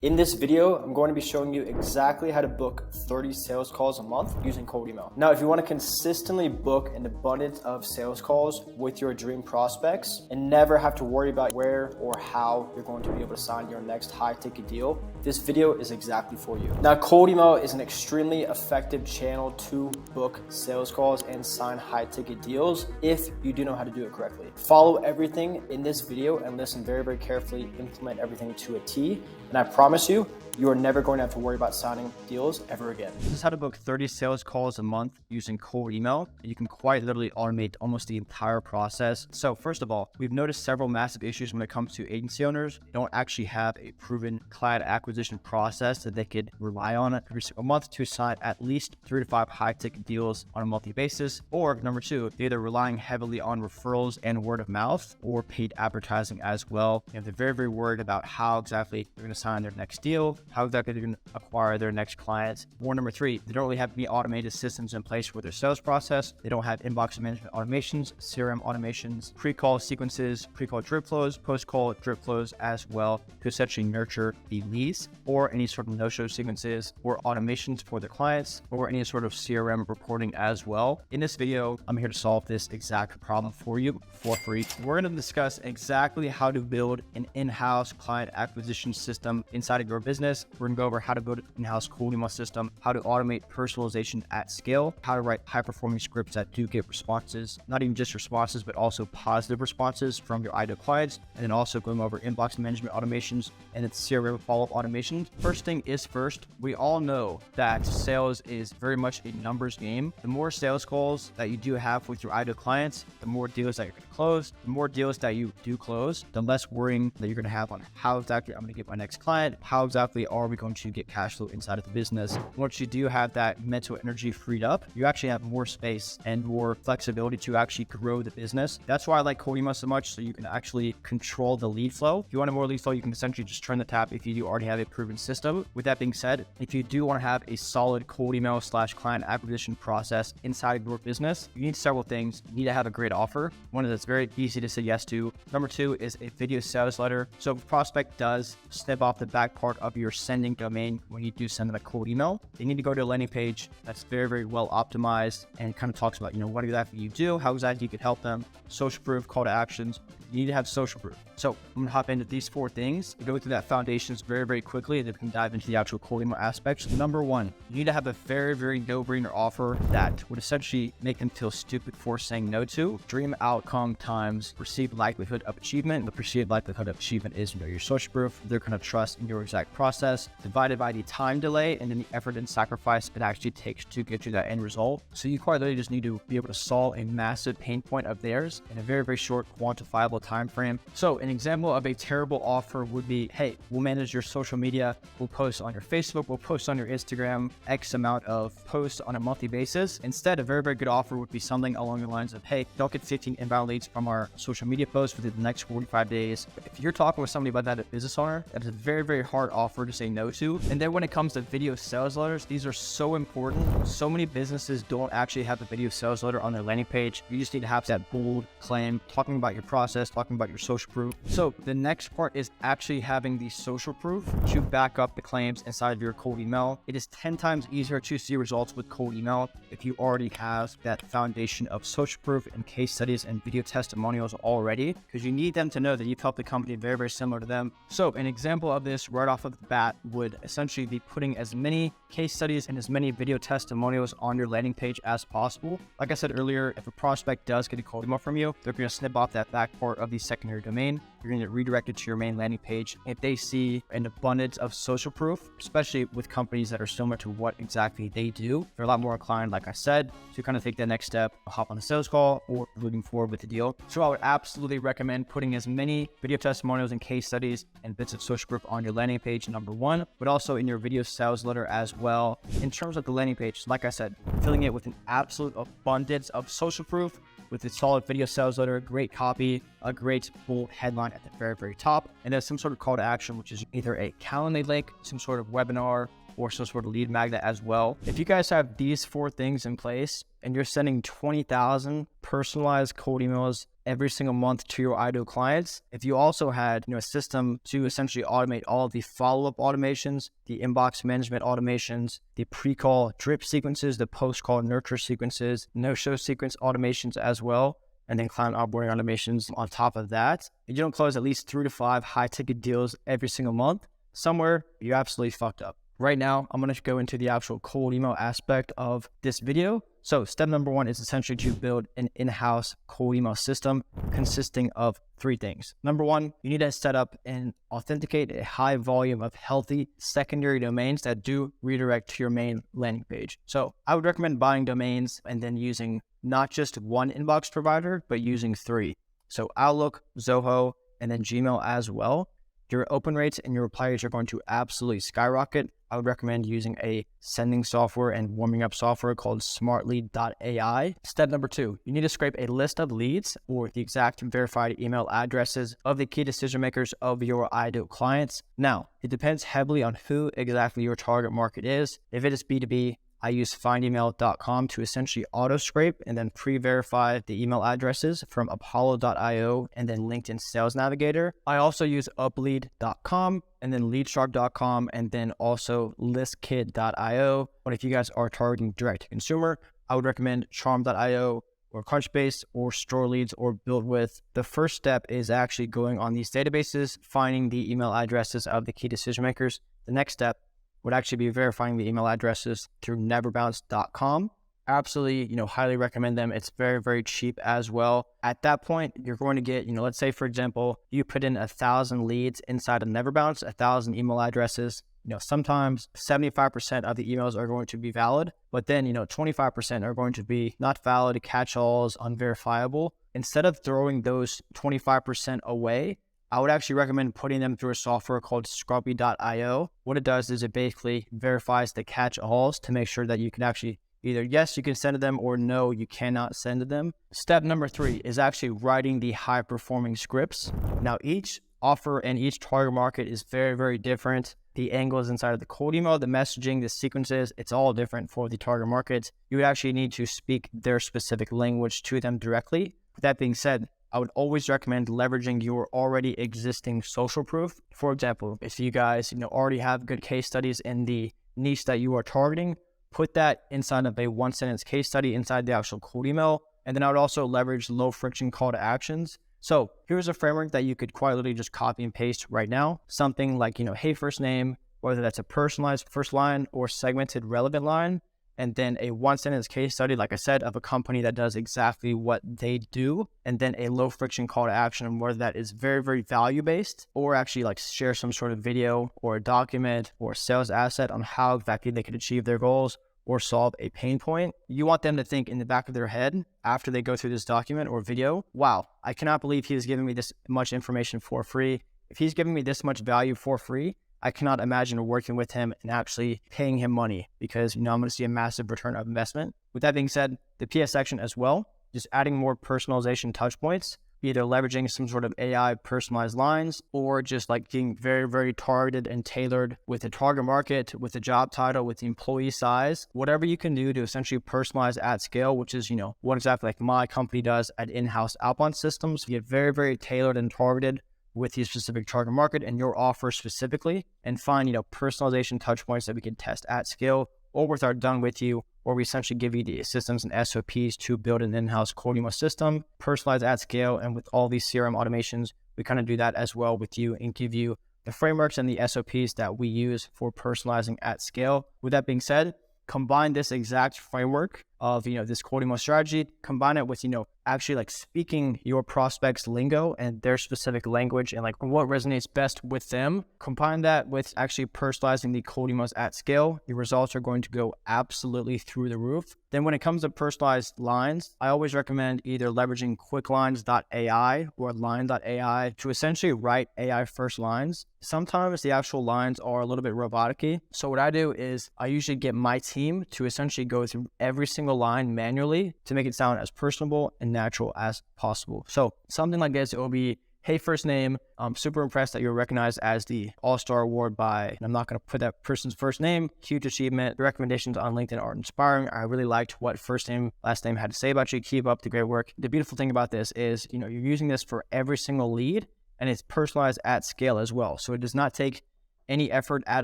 In this video, I'm going to be showing you exactly how to book 30 sales calls a month using cold email. Now, if you want to consistently book an abundance of sales calls with your dream prospects and never have to worry about where or how you're going to be able to sign your next high ticket deal, this video is exactly for you. Now, cold email is an extremely effective channel to book sales calls and sign high ticket deals if you do know how to do it correctly. Follow everything in this video and listen very, very carefully, implement everything to a T, and I promise you, you are never going to have to worry about signing deals ever again. This is how to book 30 sales calls a month using cold email. You can quite literally automate almost the entire process. So first of all, we've noticed several massive issues when it comes to agency owners. They don't actually have a proven client acquisition process that they could rely on every single month to sign at least 3 to 5 high ticket deals on a monthly basis. Or number two, they're either relying heavily on referrals and word of mouth or paid advertising as well. And they're very, very worried about how exactly they're going to sign their next deal, how exactly they're going to acquire their next clients. Or number three, they don't really have any automated systems in place for their sales process. They don't have inbox management automations, CRM automations, pre-call sequences, pre-call drip flows, post-call drip flows as well to essentially nurture the leads, or any sort of no-show sequences or automations for their clients, or any sort of CRM reporting as well. In this video, I'm here to solve this exact problem for you for free. We're going to discuss exactly how to build an in-house client acquisition system inside of your business. We're going to go over how to build an in-house cold email system, how to automate personalization at scale, how to write high-performing scripts that do get responses, not even just responses, but also positive responses from your ideal clients, and then also going over inbox management automations and its CRM follow-up automations. First thing is first, we all know that sales is very much a numbers game. The more sales calls that you do have with your ideal clients, the more deals that you're going to close, the more deals that you do close, the less worrying that you're going to have on how exactly I'm going to get my next client, how exactly are we going to get cash flow inside of the business. Once you do have that mental energy freed up, you actually have more space and more flexibility to actually grow the business. That's why I like cold email so much, so you can actually control the lead flow. If you want more lead flow, you can essentially just turn the tap if you do already have a proven system. With that being said, if you do want to have a solid cold email / client acquisition process inside of your business, you need several things. You need to have a great offer, one that's very easy to say yes to. Number two is a video sales letter. So if a prospect does snip off the back part of your sending domain when you do send them a cold email, they need to go to a landing page that's very, very well optimized and kind of talks about, what exactly you do, how exactly you could help them, social proof, call to actions. You need to have social proof. So I'm gonna hop into these 4 things, go through that foundations very, very quickly, and then we can dive into the actual cold email aspects. Number one, you need to have a very, very no-brainer offer that would essentially make them feel stupid for saying no to. Dream outcome times perceived likelihood of achievement. The perceived likelihood of achievement is your social proof. They're gonna trust in your exact process, divided by the time delay and then the effort and sacrifice it actually takes to get you that end result. So you quite literally just need to be able to solve a massive pain point of theirs in a very, very short, quantifiable time frame. So an example of a terrible offer would be, hey, we'll manage your social media, we'll post on your Facebook, we'll post on your Instagram, X amount of posts on a monthly basis. Instead, a very, very good offer would be something along the lines of, hey, don't get 15 inbound leads from our social media posts within the next 45 days. If you're talking with somebody about that, a business owner, that is a very, very hard offer to say no to. And then when it comes to video sales letters, these are so important. So many businesses don't actually have a video sales letter on their landing page. You just need to have that bold claim, talking about your process, talking about your social proof. So the next part is actually having the social proof to back up the claims inside of your cold email. It is 10 times easier to see results with cold email if you already have that foundation of social proof and case studies and video testimonials already, because you need them to know that you've helped the company very, very similar to them. So an example of this right off of the bat would essentially be putting as many case studies and as many video testimonials on your landing page as possible. Like I said earlier, if a prospect does get a cold email from you, they're going to snip off that back part of the secondary domain. You're going to redirect it to your main landing page. If they see an abundance of social proof, especially with companies that are similar to what exactly they do, they're a lot more inclined, like I said, to kind of take that next step, hop on the sales call, or moving forward with the deal. So I would absolutely recommend putting as many video testimonials and case studies and bits of social proof on your landing page, number one, but also in your video sales letter as well. In terms of the landing page, like I said, filling it with an absolute abundance of social proof, with a solid video sales letter, great copy, a great bold headline at the very, very top, and then some sort of call to action, which is either a Calendly link, some sort of webinar, or some sort of lead magnet as well. If you guys have these 4 things in place and you're sending 20,000 personalized cold emails every single month to your ideal clients, if you also had a system to essentially automate all of the follow-up automations, the inbox management automations, the pre-call drip sequences, the post-call nurture sequences, no-show sequence automations as well, and then client onboarding automations on top of that, and you don't close at least 3 to 5 high-ticket deals every single month, somewhere you're absolutely fucked up. Right now, I'm going to go into the actual cold email aspect of this video. So step number 1 is essentially to build an in-house cold email system consisting of 3 things. Number 1, you need to set up and authenticate a high volume of healthy secondary domains that do redirect to your main landing page. So I would recommend buying domains and then using not just one inbox provider, but using 3. So Outlook, Zoho, and then Gmail as well. Your open rates and your reply rates are going to absolutely skyrocket. I would recommend using a sending software and warming up software called smartlead.ai. Step number 2, you need to scrape a list of leads or the exact verified email addresses of the key decision makers of your ideal clients. Now, it depends heavily on who exactly your target market is. If it is B2B, I use findemail.com to essentially auto scrape and then pre-verify the email addresses from apollo.io and then LinkedIn Sales Navigator. I also use uplead.com and then leadshark.com and then also listkit.io. But if you guys are targeting direct to consumer, I would recommend charm.io or Crunchbase or Store Leads or BuildWith. The first step is actually going on these databases, finding the email addresses of the key decision makers. The next step would actually be verifying the email addresses through neverbounce.com. Absolutely, highly recommend them. It's very, very cheap as well. At that point, you're going to get, let's say, for example, you put in 1,000 leads inside of Neverbounce, 1,000 email addresses. Sometimes 75% of the emails are going to be valid, but then, 25% are going to be not valid, catch-alls, unverifiable. Instead of throwing those 25% away, I would actually recommend putting them through a software called scrumpy.io. What it does is it basically verifies the catch-alls to make sure that you can actually either yes, you can send to them or no, you cannot send to them. Step number 3 is actually writing the high-performing scripts. Now, each offer and each target market is very, very different. The angles inside of the cold email, the messaging, the sequences, it's all different for the target markets. You would actually need to speak their specific language to them directly. With that being said, I would always recommend leveraging your already existing social proof. For example, if you guys already have good case studies in the niche that you are targeting, put that inside of a 1-sentence case study inside the actual cold email. And then I would also leverage low friction call to actions. So here's a framework that you could quite literally just copy and paste right now. Something like, hey, first name, whether that's a personalized first line or segmented relevant line. And then a 1-sentence case study, like I said, of a company that does exactly what they do, and then a low friction call to action, whether that is very, very value based, or actually like share some sort of video or a document or a sales asset on how exactly they could achieve their goals or solve a pain point. You want them to think in the back of their head after they go through this document or video, wow, I cannot believe he is giving me this much information for free. If he's giving me this much value for free, I cannot imagine working with him and actually paying him money because, I'm going to see a massive return of investment. With that being said, the PS section as well, just adding more personalization touch points, either leveraging some sort of AI personalized lines or just like being very, very targeted and tailored with the target market, with the job title, with the employee size, whatever you can do to essentially personalize at scale, which is, what exactly like my company does at in-house outbound systems. You get very, very tailored and targeted with your specific target market and your offer specifically, and find, personalization touch points that we can test at scale or with our done with you, or we essentially give you the systems and SOPs to build an in-house cold email system, personalized at scale. And with all these CRM automations, we kind of do that as well with you and give you the frameworks and the SOPs that we use for personalizing at scale. With that being said, combine this exact framework of, this cold email strategy, combine it with, actually like speaking your prospects lingo and their specific language and like what resonates best with them. Combine that with actually personalizing the cold emails at scale. Your results are going to go absolutely through the roof. Then when it comes to personalized lines, I always recommend either leveraging quicklines.ai or line.ai to essentially write AI first lines. Sometimes the actual lines are a little bit robotic-y. So what I do is I usually get my team to essentially go through every single line manually to make it sound as personable and natural as possible. So something like this, it will be, hey, first name, I'm super impressed that you're recognized as the All-Star Award by, and I'm not going to put that person's first name, huge achievement. The recommendations on LinkedIn are inspiring. I really liked what first name, last name had to say about you. Keep up the great work. The beautiful thing about this is, you're using this for every single lead, and it's personalized at scale as well. So it does not take any effort at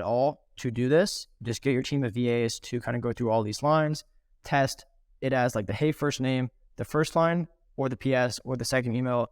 all to do this. Just get your team of VAs to kind of go through all these lines, test it as like the hey first name, the first line, or the PS, or the second email,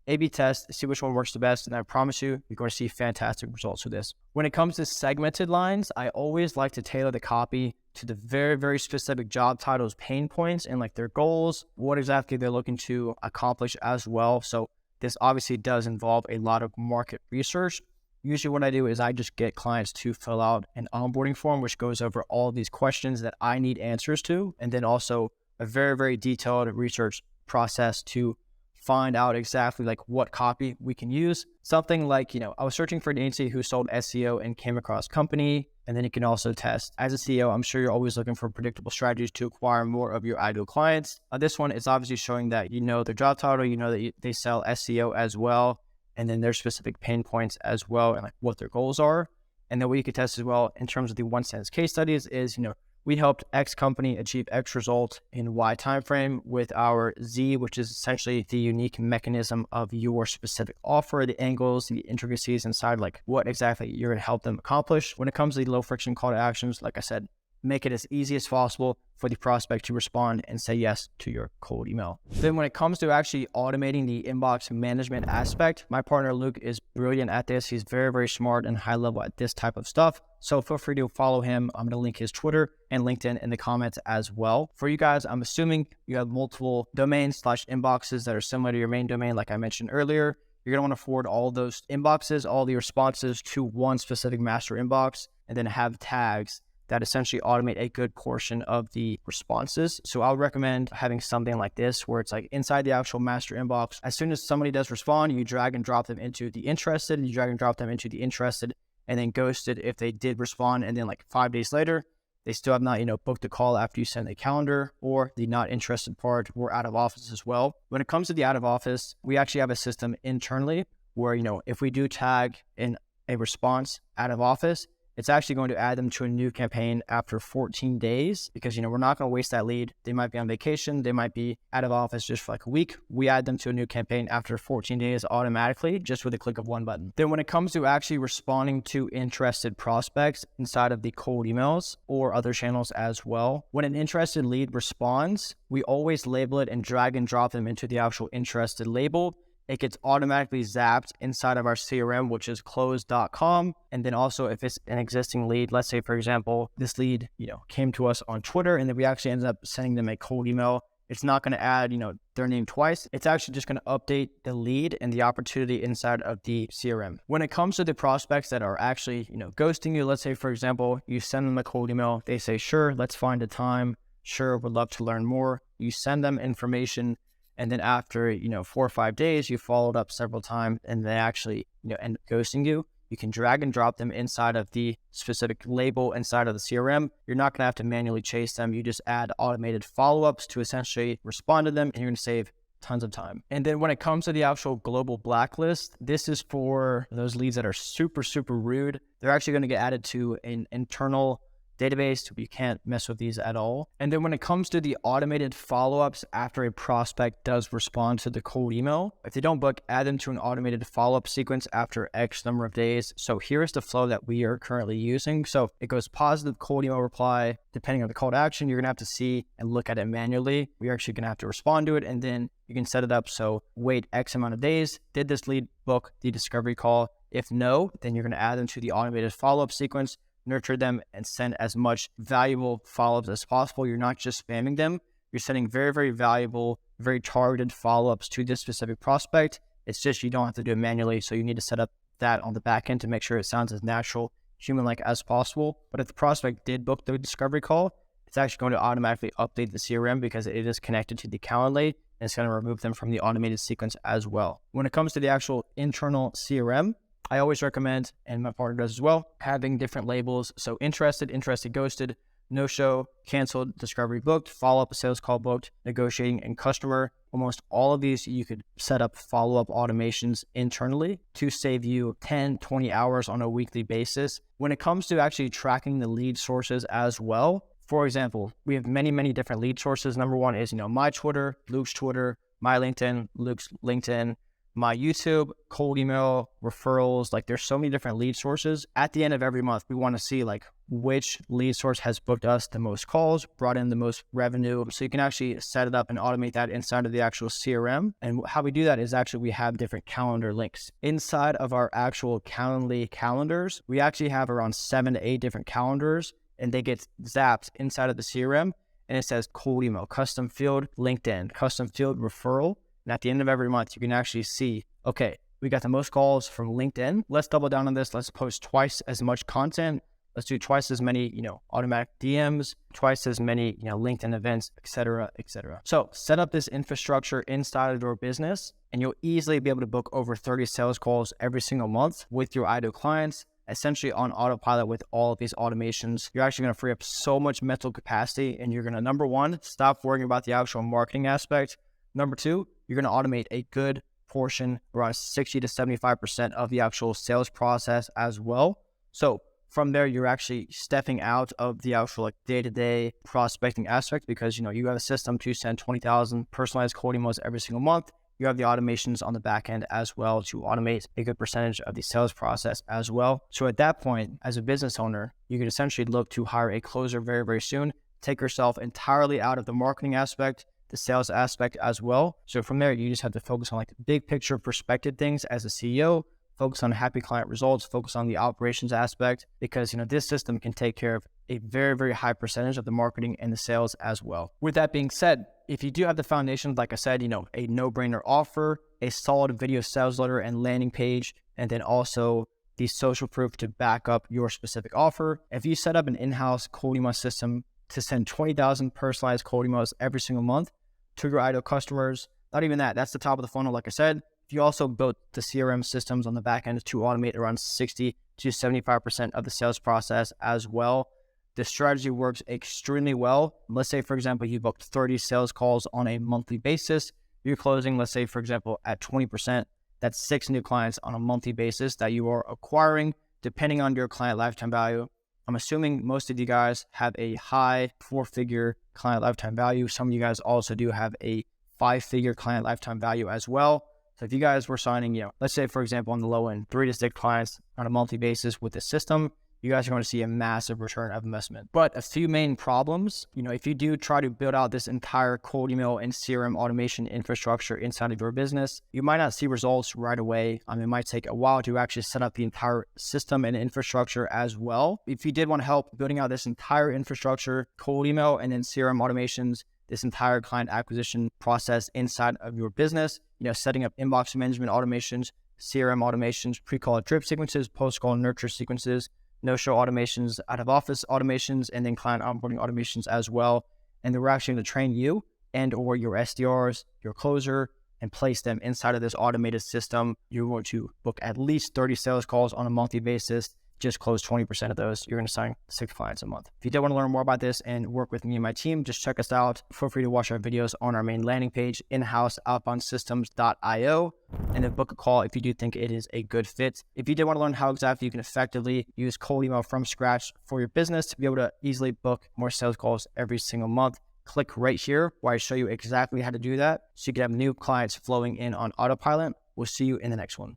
A/B test, see which one works the best, and I promise you, you're going to see fantastic results with this. When it comes to segmented lines, I always like to tailor the copy to the very, very specific job titles, pain points, and like their goals, what exactly they're looking to accomplish as well. So this obviously does involve a lot of market research. Usually what I do is I just get clients to fill out an onboarding form, which goes over all of these questions that I need answers to, and then also a very, very detailed research process to find out exactly like what copy we can use. Something like, I was searching for an agency who sold SEO and came across company, and then you can also test. As a CEO, I'm sure you're always looking for predictable strategies to acquire more of your ideal clients. This one is obviously showing that their job title, that they sell SEO as well, and then their specific pain points as well, and like what their goals are. And then what you could test as well in terms of the 1 sentence case studies is, we helped X company achieve X result in Y timeframe with our Z, which is essentially the unique mechanism of your specific offer, the angles, the intricacies inside, like what exactly you're going to help them accomplish. When it comes to the low friction call to actions, like I said, make it as easy as possible for the prospect to respond and say yes to your cold email. Then when it comes to actually automating the inbox management aspect, my partner Luke is brilliant at this. He's very, very smart and high level at this type of stuff. So feel free to follow him. I'm going to link his Twitter and LinkedIn in the comments as well. For you guys, I'm assuming you have multiple domains / inboxes that are similar to your main domain, like I mentioned earlier. You're going to want to forward all those inboxes, all the responses to one specific master inbox, and then have tags that essentially automate a good portion of the responses. So I would recommend having something like this, where it's like inside the actual master inbox, as soon as somebody does respond, you drag and drop them into the interested, and you drag and drop them into the interested, and then ghosted if they did respond. And then like 5 days later, they still have not, booked a call after you send a calendar, or the not interested part, or out of office as well. When it comes to the out of office, we actually have a system internally where, if we do tag in a response out of office, it's actually going to add them to a new campaign after 14 days because, we're not going to waste that lead. They might be on vacation. They might be out of office just for like a week. We add them to a new campaign after 14 days automatically, just with a click of one button. Then when it comes to actually responding to interested prospects inside of the cold emails or other channels as well, when an interested lead responds, we always label it and drag and drop them into the actual interested label. It gets automatically zapped inside of our CRM, which is close.com. And then also if it's an existing lead, let's say, for example, this lead, came to us on Twitter, and then we actually ended up sending them a cold email. It's not going to add, their name twice. It's actually just going to update the lead and the opportunity inside of the CRM. When it comes to the prospects that are actually, ghosting you, let's say, for example, you send them a cold email. They say, sure, let's find a time. Sure, would love to learn more. You send them information. And then after, 4 or 5 days, you followed up several times and they actually, end up ghosting you. You can drag and drop them inside of the specific label inside of the CRM. You're not going to have to manually chase them. You just add automated follow-ups to essentially respond to them, and you're going to save tons of time. And then when it comes to the actual global blacklist, this is for those leads that are super, super rude. They're actually going to get added to an internal database. You can't mess with these at all. And then when it comes to the automated follow-ups after a prospect does respond to the cold email, if they don't book, add them to an automated follow-up sequence after X number of days. So here's the flow that we are currently using. So it goes positive cold email reply. Depending on the call to action, you're gonna have to see and look at it manually. We're actually gonna have to respond to it, and then you can set it up so wait X amount of days. Did this lead book the discovery call? If no, then you're gonna add them to the automated follow-up sequence, nurture them, and send as much valuable follow-ups as possible. You're not just spamming them. You're sending very, very valuable, very targeted follow-ups to this specific prospect. It's just you don't have to do it manually, so you need to set up that on the back end to make sure it sounds as natural, human-like as possible. But if the prospect did book the discovery call, it's actually going to automatically update the CRM because it is connected to the Calendly, and it's going to remove them from the automated sequence as well. When it comes to the actual internal CRM, I always recommend, and my partner does as well, having different labels. So interested, ghosted, no show, canceled, discovery booked, follow-up, sales call booked, negotiating, and customer. almost all of these, you could set up follow-up automations internally to save you 10, 20 hours on a weekly basis. When it comes to actually tracking the lead sources as well, for example, we have many, many different lead sources. Number one is, my Twitter, Luke's Twitter, my LinkedIn, Luke's LinkedIn, my YouTube, cold email, referrals. Like, there's so many different lead sources. At the end of every month, we want to see like which lead source has booked us the most calls, brought in the most revenue. So you can actually set it up and automate that inside of the actual CRM. And how we do that is actually we have different calendar links. Inside of our actual Calendly calendars, we actually have around 7 to 8 different calendars, and they get zapped inside of the CRM. And it says cold email, custom field, LinkedIn, custom field, referral. And at the end of every month, you can actually see, okay, we got the most calls from LinkedIn. Let's double down on this. Let's post twice as much content. Let's do twice as many, automatic DMs, twice as many, LinkedIn events, et cetera, et cetera. So set up this infrastructure inside of your business, and you'll easily be able to book over 30 sales calls every single month with your ideal clients, essentially on autopilot with all of these automations. You're actually going to free up so much mental capacity, and you're going to, number one, stop worrying about the actual marketing aspect. Number two, you're going to automate a good portion, around 60 to 75% of the actual sales process as well. So from there, you're actually stepping out of the actual day-to-day prospecting aspect, because, you have a system to send 20,000 personalized cold emails every single month. You have the automations on the back end as well to automate a good percentage of the sales process as well. So at that point, as a business owner, you can essentially look to hire a closer very, very soon, take yourself entirely out of the marketing aspect, the sales aspect as well. So from there, you just have to focus on the big picture perspective things as a CEO, focus on happy client results, focus on the operations aspect, because, this system can take care of a very, very high percentage of the marketing and the sales as well. With that being said, if you do have the foundations, like I said, a no-brainer offer, a solid video sales letter and landing page, and then also the social proof to back up your specific offer. If you set up an in-house cold email system to send 20,000 personalized cold emails every single month to your ideal customers, not even that, that's the top of the funnel, like I said. If you also built the CRM systems on the back end to automate around 60 to 75% of the sales process as well, the strategy works extremely well. Let's say, for example, you booked 30 sales calls on a monthly basis. You're closing, let's say, for example, at 20%. That's 6 new clients on a monthly basis that you are acquiring, depending on your client lifetime value. I'm assuming most of you guys have a high 4-figure client lifetime value. Some of you guys also do have a 5-figure client lifetime value as well. So if you guys were signing, let's say, for example, on the low end, 3 to 6 clients on a monthly basis with the system, you guys are going to see a massive return of investment. But a few main problems, if you do try to build out this entire cold email and CRM automation infrastructure inside of your business, you might not see results right away. It might take a while to actually set up the entire system and infrastructure as well. If you did want to help building out this entire infrastructure, cold email and then CRM automations, this entire client acquisition process inside of your business, setting up inbox management automations, CRM automations, pre-call drip sequences, post-call nurture sequences, no-show automations, out-of-office automations, and then client onboarding automations as well. And then we're actually going to train you and or your SDRs, your closer, and place them inside of this automated system. You're going to book at least 30 sales calls on a monthly basis. Just close 20% of those. You're going to sign 6 clients a month. If you do want to learn more about this and work with me and my team, just check us out. Feel free to watch our videos on our main landing page, inhouseoutboundsystems.io, and then book a call if you do think it is a good fit. If you do want to learn how exactly you can effectively use cold email from scratch for your business to be able to easily book more sales calls every single month, click right here where I show you exactly how to do that so you can have new clients flowing in on autopilot. We'll see you in the next one.